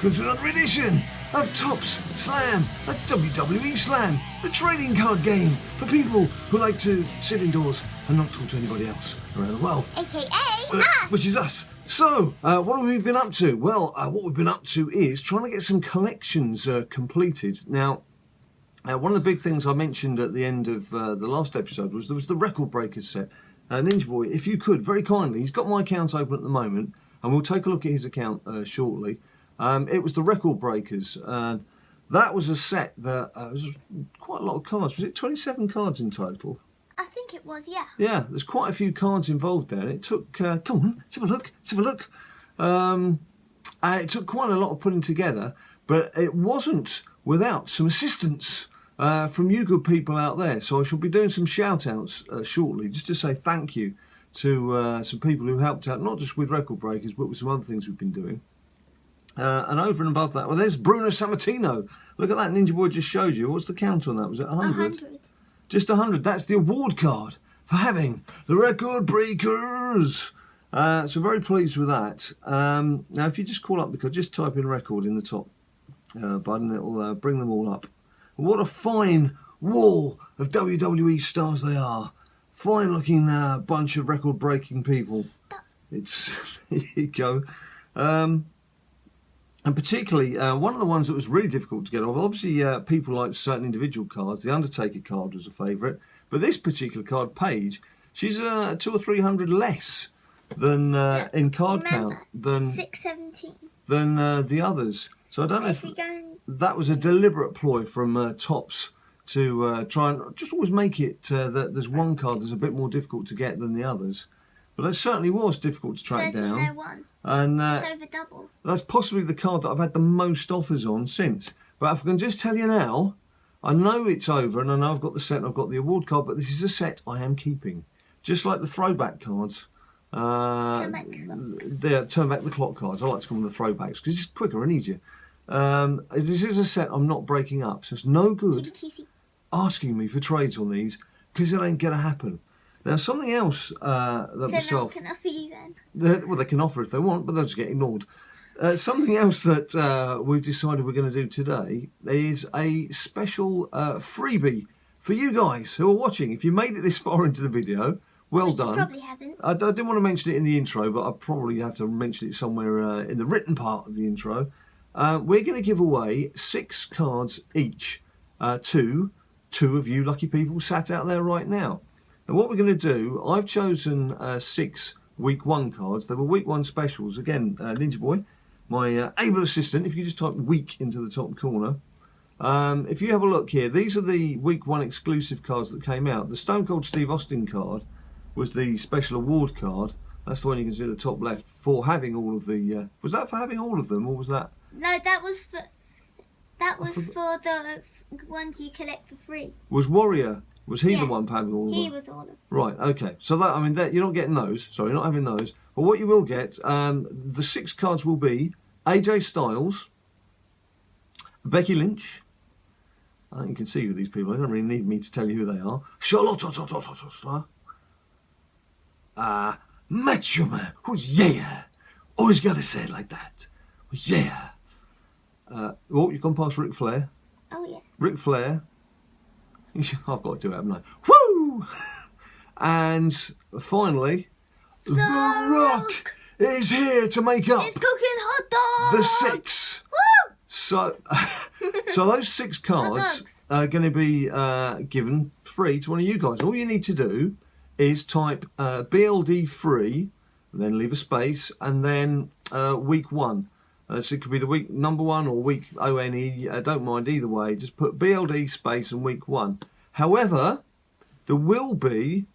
welcome to another edition of Topps Slam. That's WWE Slam, the trading card game for people who like to sit indoors and not talk to anybody else around the world. AKA Which is us. So, what have we been up to? Well, what we've been up to is trying to get some collections completed. Now, one of the big things I mentioned at the end of the last episode was there was the Record Breakers set. Ninja Boy, if you could, very kindly, he's got my account open at the moment, and we'll take a look at his account shortly. It was the Record Breakers, and that was a set that was quite a lot of cards. Was it 27 cards in total? I think it was, yeah. Yeah, there's quite a few cards involved there. It took, come on, let's have a look, let's have a look. It took quite a lot of putting together, but it wasn't without some assistance from you good people out there. So I shall be doing some shout-outs shortly, just to say thank you to some people who helped out, not just with Record Breakers, but with some other things we've been doing. And over and above that, well, there's Bruno Sammartino. Look at that, Ninja Boy just showed you. What's the count on that? Was it 100? 100. Just 100. That's the award card for having the Record Breakers. So very pleased with that. Now, if you just call up the card, just type in record in the top button. It'll bring them all up. What a fine wall of WWE stars they are. Fine looking bunch of record breaking people. It's, here you go. And particularly, one of the ones that was really difficult to get off, obviously people like certain individual cards. The Undertaker card was a favourite. But this particular card, Paige, she's 200 or 300 less than in card count than 617. Than the others. So I don't know if that was a deliberate ploy from Topps to try and just always make it that there's one card that's a bit more difficult to get than the others. But it certainly was difficult to track down. 1301. And it's over double. That's possibly the card that I've had the most offers on since. But if I can just tell you now, I know it's over and I know I've got the set and I've got the award card, but this is a set I am keeping. Just like the throwback cards. Turn back the clock cards. I like to call them the throwbacks because it's quicker and easier. This is a set I'm not breaking up, so it's no good asking me for trades on these because it ain't going to happen. Now, something else that so myself... So no one can offer you then? Well, they can offer if they want, but they'll just get ignored. Something else that we've decided we're going to do today is a special freebie for you guys who are watching. If you made it this far into the video, well Which done. You probably haven't. I didn't want to mention it in the intro, but I probably have to mention it somewhere in the written part of the intro. We're going to give away 6 cards each to 2 of you lucky people sat out there right now. And what we're going to do, I've chosen 6 week 1 cards. They were week 1 specials. Again, Ninja Boy, my able assistant, if you just type week into the top corner. If you have a look here, these are the week 1 exclusive cards that came out. The Stone Cold Steve Austin card was the special award card. That's the one you can see at the top left for having all of the... was that for having all of them, or was that... No, that was for the ones you collect for free. Was Warrior... Was he the one for having all of them? He was all of them. Right, okay. So that, I mean, you're not getting those. Sorry, you're not having those. But what you will get, the 6 cards will be AJ Styles, Becky Lynch. I think you can see who these people are. They don't really need me to tell you who they are. Charlotte, Macho Man. Oh, yeah. Always got to say it like that. Oh, yeah. You've gone past Ric Flair. Oh, yeah. Ric Flair. I've got to do it, haven't I? Woo! And finally, The Rock is here to make up It's cooking hot dogs! the 6. Woo! So those 6 cards are going to be given free to one of you guys. All you need to do is type BLD free, and then leave a space, and then week 1. So it could be the week number 1 or week ONE. I don't mind either way. Just put BLD space and week 1. However, there will be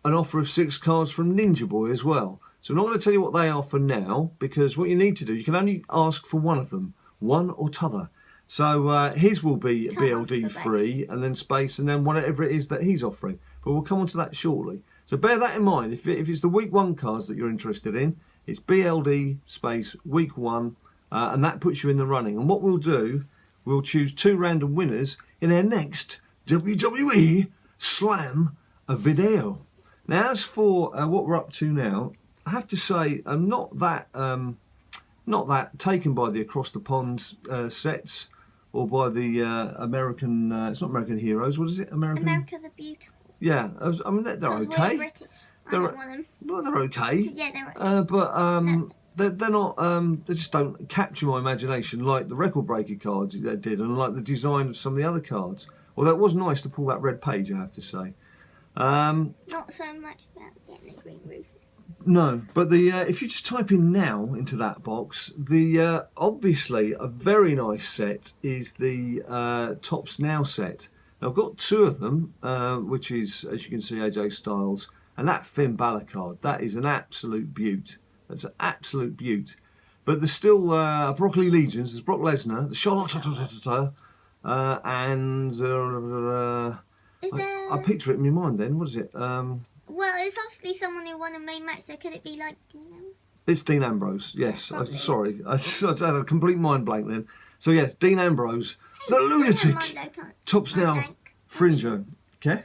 an offer of 6 cards from Ninja Boy as well. So I'm not going to tell you what they are for now, because what you need to do, you can only ask for one of them, one or t'other. So his will be BLD free, and then space, and then whatever it is that he's offering. But we'll come on to that shortly. So bear that in mind. If it's the week 1 cards that you're interested in, it's BLD space week 1, and that puts you in the running. And what we'll do, we'll choose 2 random winners in our next WWE Slam video. Now, as for what we're up to now, I have to say I'm not that not that taken by the Across the Pond sets or by the American. It's not American Heroes. What is it? America's are beautiful. Yeah, I mean they're okay. We're British. I don't want them. Well, they're okay. Yeah, they're okay. But they're not. They just don't capture my imagination like the Record Breaker cards did, and like the design of some of the other cards. Although it was nice to pull that red page, I have to say. Not so much about getting the green roof. No, but the if you just type in now into that box, the obviously a very nice set is the Topps Now set. Now, I've got two of them, which is, as you can see, AJ Styles, and that Finn Balor card. That is an absolute beaut. That's an absolute beaut. But there's still Broccoli Legions. There's Brock Lesnar, the Shoutouts, and I picture it in my mind then. What is it? Well, it's obviously someone who won a main match, so could it be like Dean Ambrose? It's Dean Ambrose, yes. Sorry, I had a complete mind blank then. So yes, Dean Ambrose, the lunatic, Topps Now, Fringo. Okay?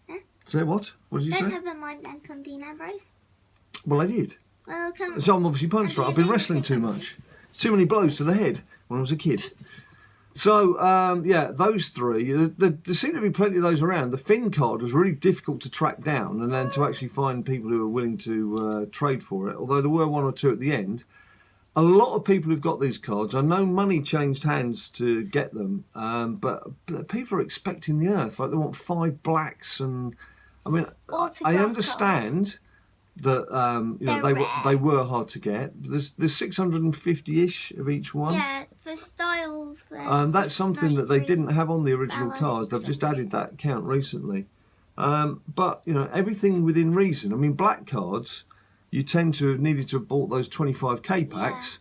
Huh? Say what? What did you say? Don't have a mind blank on Dean Ambrose. Well, I did. Well, come on. So I'm obviously punched right. I've been wrestling too much. It's too many blows to the head when I was a kid. So, yeah, those three, there seem to be plenty of those around. The Finn card was really difficult to track down and then to actually find people who were willing to trade for it, although there were one or two at the end. A lot of people who've got these cards, I know money changed hands to get them, but people are expecting the earth. Like, they want 5 blacks and, I mean, I understand that you know, they were hard to get. There's 650-ish of each one. Yeah, for Styles. That's something that they didn't have on the original cards. They've just added that count recently. But you know, everything within reason. I mean, black cards, you tend to have needed to have bought those 25k packs,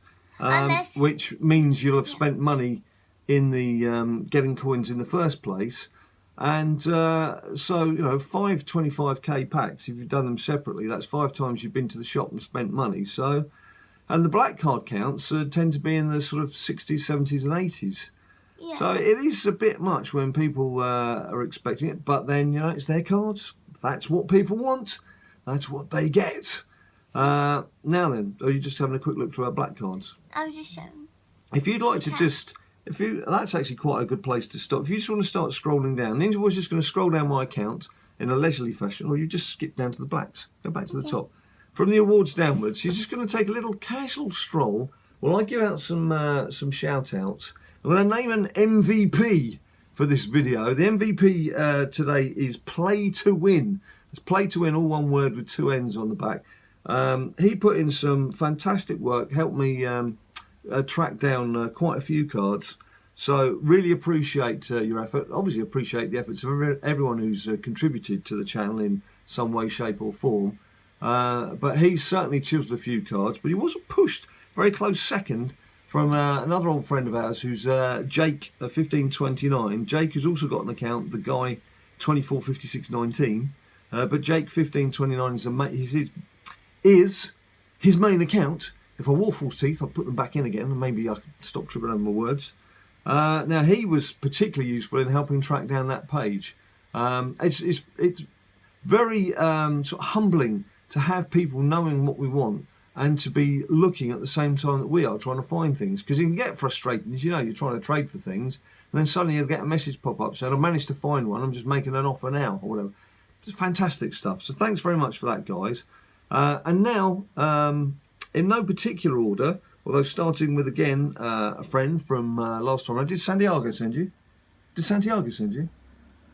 which means you'll have spent money in the getting coins in the first place. And so, you know, 5 25k packs, if you've done them separately, that's 5 times you've been to the shop and spent money. So, and the black card counts tend to be in the sort of 60s, 70s and 80s. Yeah. So it is a bit much when people are expecting it. But then, you know, it's their cards. That's what people want. That's what they get. Now then, are you just having a quick look through our black cards? I was just showing. If you'd like to just... that's actually quite a good place to stop. If you just want to start scrolling down, Ninja was just going to scroll down my account in a leisurely fashion, or you just skip down to the blacks. Go back to the top. From the awards downwards, you're just going to take a little casual stroll while I give out some shout-outs. I'm going to name an MVP for this video. The MVP today is Play to Win. It's Play to Win, all one word with 2 N's on the back. He put in some fantastic work, helped me... track down quite a few cards, so really appreciate your effort. Obviously appreciate the efforts of everyone who's contributed to the channel in some way, shape or form, but he certainly chiseled a few cards, but he was pushed very close second from another old friend of ours who's Jake 1529. Jake has also got an account, the guy 245619, but Jake 1529 is his main account. If I wore false teeth, I'll put them back in again, and maybe I can stop tripping over my words. Now, he was particularly useful in helping track down that page. It's very sort of humbling to have people knowing what we want and to be looking at the same time that we are trying to find things. Because you can get frustrated, as you know, you're trying to trade for things, and then suddenly you'll get a message pop up saying, I've managed to find one, I'm just making an offer now, or whatever. Just fantastic stuff. So thanks very much for that, guys. And now... in no particular order, although starting with, again, a friend from last time. Did Santiago send you? Did Santiago send you?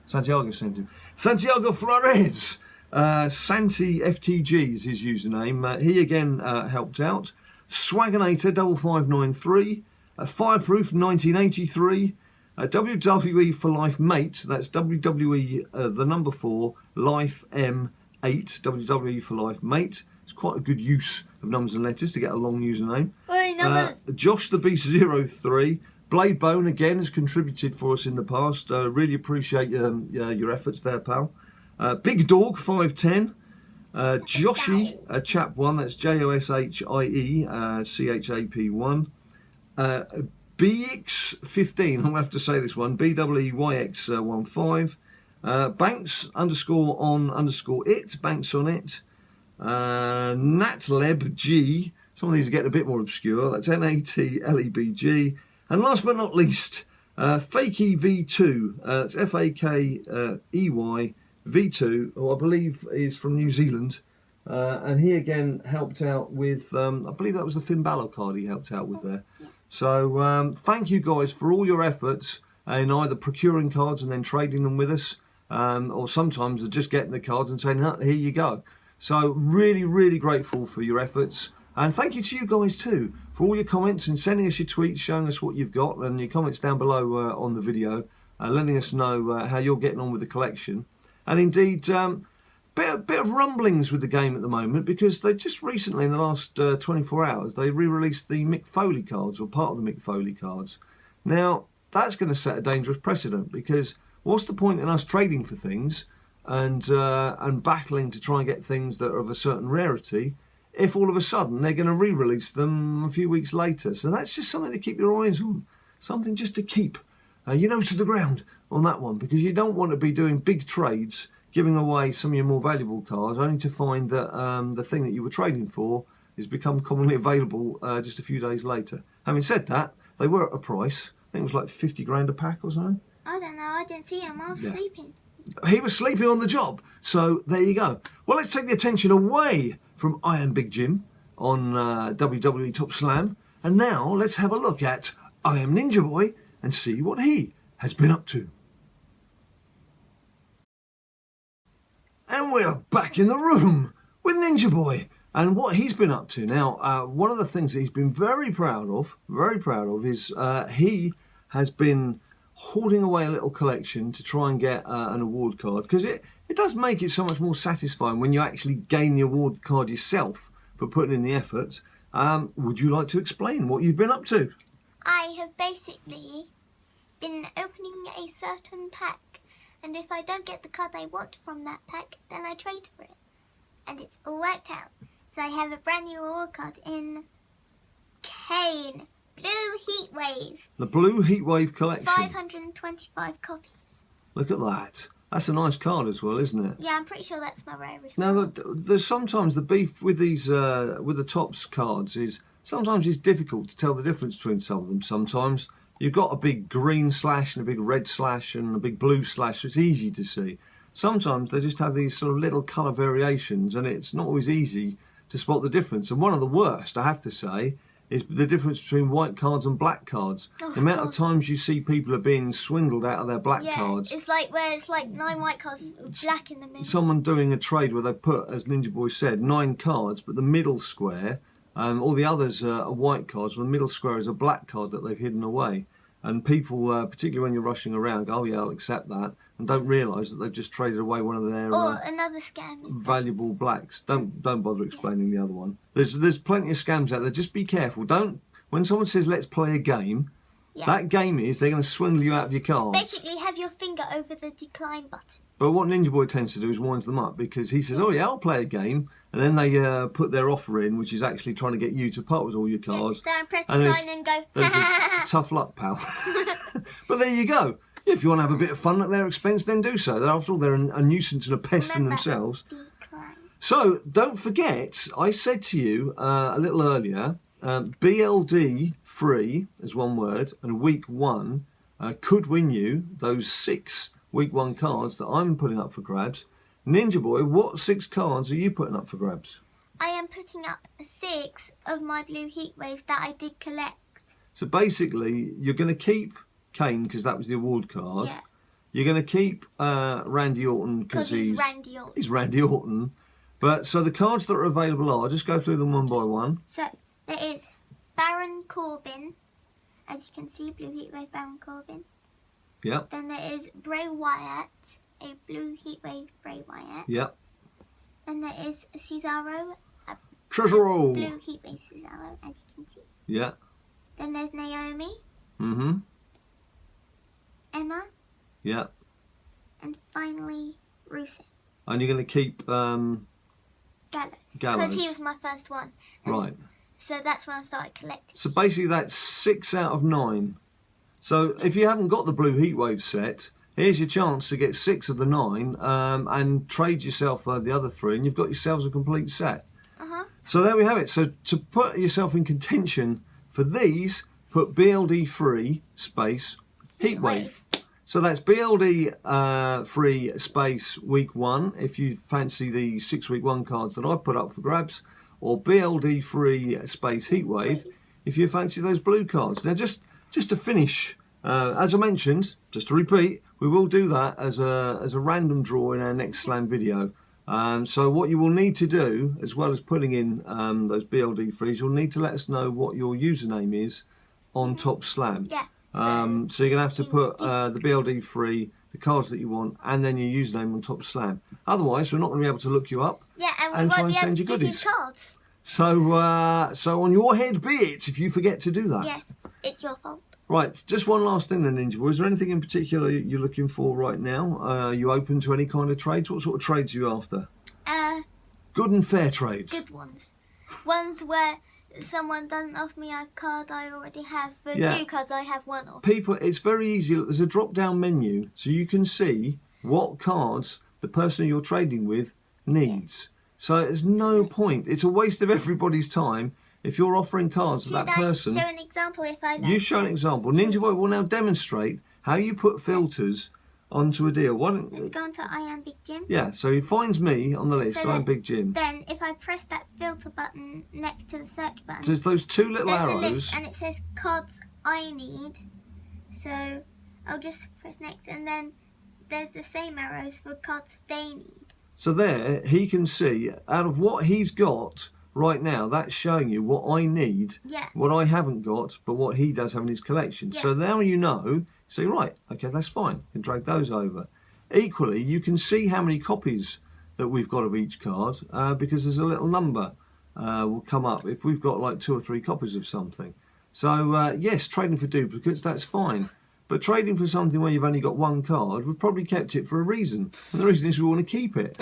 Santiago sent you. Santiago Flores! Santi FTG is his username. He again helped out. Swaginator 5593. Fireproof 1983. WWE for Life Mate. That's WWE, the number 4, Life M8. WWE for Life Mate. It's quite a good use of numbers and letters to get a long username. Josh the Beast 03. Blade Bone again has contributed for us in the past. Really appreciate your efforts there, pal. Big Dog 510. Joshy Chap 1. That's JOSHIE CHAP1. BX15. I'm gonna have to say this one. BWYX15. Banks _on_it. Banks on it. Natleb G Some of these are getting a bit more obscure. That's NATLEBG. And last but not least, Fakey V2. That's FAKEY V2, who I believe is from New Zealand. And he again helped out with, I believe that was the Finn Balor card he helped out with there. So thank you guys for all your efforts in either procuring cards and then trading them with us, or sometimes just getting the cards and saying, here you go. So really, really grateful for your efforts. And thank you to you guys too for all your comments and sending us your tweets, showing us what you've got, and your comments down below on the video, letting us know how you're getting on with the collection. And indeed, bit of rumblings with the game at the moment, because they just recently, in the last 24 hours, they re-released the Mick Foley cards, or part of the Mick Foley cards. Now, that's going to set a dangerous precedent, because what's the point in us trading for things and battling to try and get things that are of a certain rarity if all of a sudden they're going to re-release them a few weeks later? So that's just something to keep your eyes on, something just to keep your nose to the ground on that one, because you don't want to be doing big trades, giving away some of your more valuable cards, only to find that the thing that you were trading for has become commonly available just a few days later. Having said that, they were at a price. I think it was like 50 grand a pack or something. I don't know, I didn't see him, I was sleeping. He was sleeping on the job, so there you go. Well, let's take the attention away from I Am Big Jim on WWE Topps Slam, and now let's have a look at I Am Ninja Boy and see what he has been up to. And we're back in the room with Ninja Boy and what he's been up to. Now, one of the things that he's been very proud of is he has been hoarding away a little collection to try and get an award card, because it does make it so much more satisfying when you actually gain the award card yourself for putting in the effort. Would you like to explain what you've been up to? I have basically been opening a certain pack, and if I don't get the card I want from that pack, then I trade for it. And it's all worked out. So I have a brand new award card in Kane Blue Heatwave. The Blue Heatwave collection. 525 copies. Look at that. That's a nice card as well, isn't it? Yeah, I'm pretty sure that's my rarest. Now, there's sometimes the beef with these, with the Topps cards is sometimes it's difficult to tell the difference between some of them. Sometimes you've got a big green slash and a big red slash and a big blue slash, so it's easy to see. Sometimes they just have these sort of little colour variations, and it's not always easy to spot the difference. And one of the worst, I have to say, is the difference between white cards and black cards. Oh, the amount of times you see people are being swindled out of their black cards. It's like where it's like 9 white cards, black in the middle. Someone doing a trade where they put, as Ninja Boy said, 9 cards, but the middle square, all the others are white cards, well, the middle square is a black card that they've hidden away. And people, particularly when you're rushing around, go, oh yeah, I'll accept that, and don't realise that they've just traded away one of their another scam valuable blacks. Don't bother explaining the other one. There's plenty of scams out there. Just be careful. Don't, when someone says let's play a game, that game is they're going to swindle you out of your cards. Basically, have your finger over the decline button. But what Ninja Boy tends to do is winds them up, because he says, oh yeah, I'll play a game, and then they put their offer in, which is actually trying to get you to part with all your cards. Don't press decline and go, tough luck, pal. But there you go. If you want to have a bit of fun at their expense, then do so. After all, they're a nuisance and a pest in themselves. Decline. So, don't forget, I said to you a little earlier, BLD free, as one word, and week 1 could win you those 6 week 1 cards that I'm putting up for grabs. Ninja Boy, what 6 cards are you putting up for grabs? I am putting up 6 of my Blue Heatwaves that I did collect. So basically, you're going to keep Kane because that was the award card. Yeah. You're going to keep Randy Orton because he's Randy Orton. He's Randy Orton. But so the cards that are available are, just go through them one by one. So there is Baron Corbin, as you can see, Blue Heatwave Baron Corbin. Yep. Then there is Bray Wyatt, a Blue Heatwave Bray Wyatt. Yep. Then there is Cesaro, a Cesaro. Blue Heatwave Cesaro, as you can see. Yeah. Then there's Naomi. Mm-hmm. Emma. Yeah. And finally, Rusev. And you're going to keep Gallows. Gallows. Because he was my first one. Right. So that's when I started collecting. So basically that's 6 out of 9. So if you haven't got the Blue Heatwave set, here's your chance to get 6 of the 9 and trade yourself the other 3, and you've got yourselves a complete set. So there we have it. So to put yourself in contention for these, put BLD free space Heatwave. So that's BLD free space week 1 if you fancy the 6 week 1 cards that I put up for grabs, or BLD free space Heatwave if you fancy those blue cards. Now just to finish, as I mentioned, just to repeat, we will do that as a random draw in our next Slam video. So what you will need to do, as well as putting in those BLD frees, you'll need to let us know what your username is on Topps Slam. Yeah. So you're going to have to put the BLD free, the cards that you want, and then your username on Topps Slam. Otherwise, we're not going to be able to look you up and try and be send you able to goodies. give you cards. So on your head be it if you forget to do that. Yes, it's your fault. Right, just one last thing then, Ninja Boy. Is there anything in particular you're looking for right now? Are you open to any kind of trades? What sort of trades are you after? Good and fair trades. Good ones. Ones where someone doesn't offer me a card I already have. For 2 cards, I have 1 of. People, it's very easy. There's a drop-down menu, so you can see what cards the person you're trading with needs. So there's no point. It's a waste of everybody's time if you're offering cards to that person. Show an example if I like. You show an example. Ninja Boy will now demonstrate how you put filters onto a deal. Let's go on to I Am Big Jim. Yeah, so he finds me on the list. So I Am Big Jim. Then if I press that filter button next to the search button, there's those 2 little there's arrows. a list and it says cards I need. So I'll just press next, and then there's the same arrows for cards they need. So there he can see out of what he's got right now, that's showing you what I need, what I haven't got, but what he does have in his collection. So now you know, so right, okay, that's fine. You can drag those over. Equally, you can see how many copies that we've got of each card because there's a little number will come up if we've got like 2 or 3 copies of something. So yes, trading for duplicates, that's fine. But trading for something where you've only got 1 card, we've probably kept it for a reason. And the reason is we want to keep it.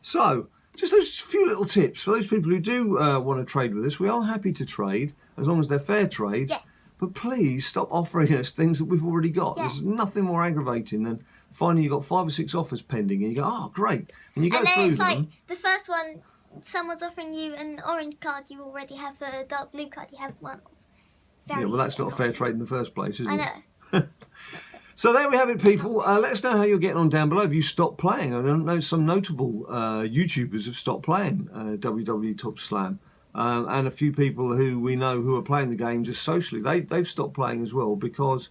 So, just those few little tips. For those people who do want to trade with us, we are happy to trade, as long as they're fair trades. Yes. But please stop offering us things that we've already got. There's nothing more aggravating than finding you've got 5 or 6 offers pending, and you go, oh, great. And you go through it's them. like the first one, someone's offering you an orange card, you already have a dark blue card, you have 1 of. Yeah, well, that's not a fair trade in the first place, is it? I know. So there we have it, people. Let us know how you're getting on down below. Have you stopped playing? I know some notable YouTubers have stopped playing WWE Topps Slam. And a few people who we know who are playing the game just socially, they've stopped playing as well because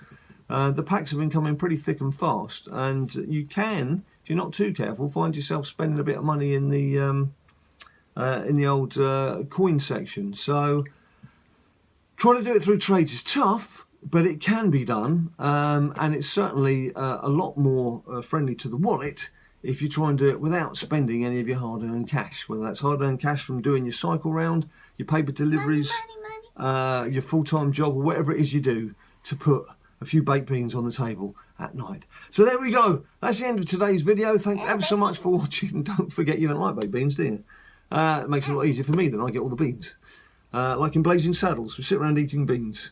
the packs have been coming pretty thick and fast. And you can, if you're not too careful, find yourself spending a bit of money in the old coin section. So trying to do it through trades is tough, but it can be done, and it's certainly a lot more friendly to the wallet if you try and do it without spending any of your hard-earned cash, whether that's hard-earned cash from doing your cycle round, your paper deliveries, money. Your full-time job, or whatever it is you do to put a few baked beans on the table at night. So there we go. That's the end of today's video. Thank you ever so much for watching. And don't forget, you don't like baked beans, do you? It makes it a lot easier for me then. I get all the beans. Like in Blazing Saddles, we sit around eating beans.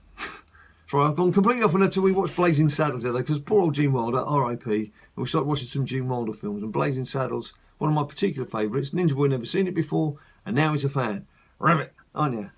Sorry, I've gone completely off on it till we watched Blazing Saddles today, because poor old Gene Wilder, R.I.P. And we started watching some Gene Wilder films, and Blazing Saddles, one of my particular favourites. Ninja Boy never seen it before, and now he's a fan. Rabbit, aren't you?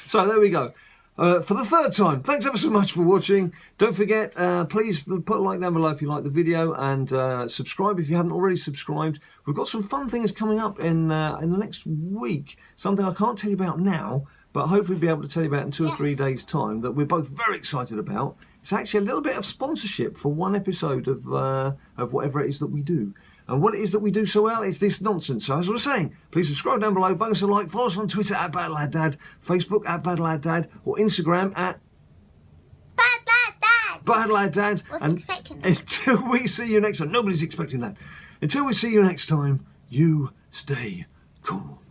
So there we go. For the 3rd time, thanks ever so much for watching. Don't forget, please put a like down below if you like the video, and subscribe if you haven't already subscribed. We've got some fun things coming up in the next week, something I can't tell you about now, but hopefully be able to tell you about in 2 or 3 days' time, that we're both very excited about. It's actually a little bit of sponsorship for 1 episode of whatever it is that we do. And what it is that we do so well is this nonsense. So as I was saying, please subscribe down below, bonus a like, follow us on Twitter at BadLadDad, Facebook at BadLadDad, or Instagram at BadLadDad. BadLadDad. Wasn't expecting that. Until we see you next time, nobody's expecting that. Until we see you next time, you stay cool.